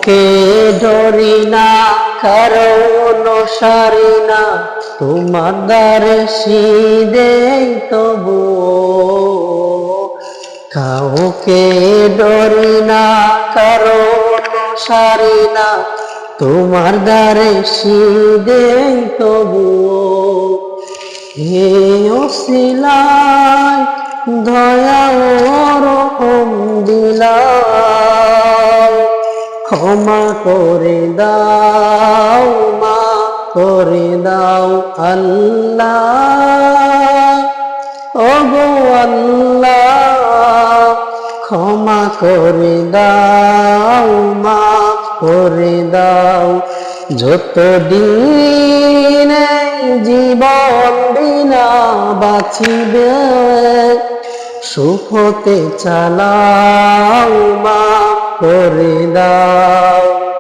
কাউকে ধরি না, কারো অনুসারী না, তোমার দ্বারে সিদেই তবু। কাউকে ধরি না, কারো অনুসারী না, তোমার দ্বারে সিদেই তবু। হে ওসিলায় দয়া ও রহম দিলাম, ক্ষমা করে দাও, মাফ করে দাও আল্লাহ। ওগো আল্লাহ, ক্ষমা করে দাও, মাফ করে দাও। যতদিন এই জীবন বিনা বাঁচিবে, সুখতে চালাও, মাফ করে দাও।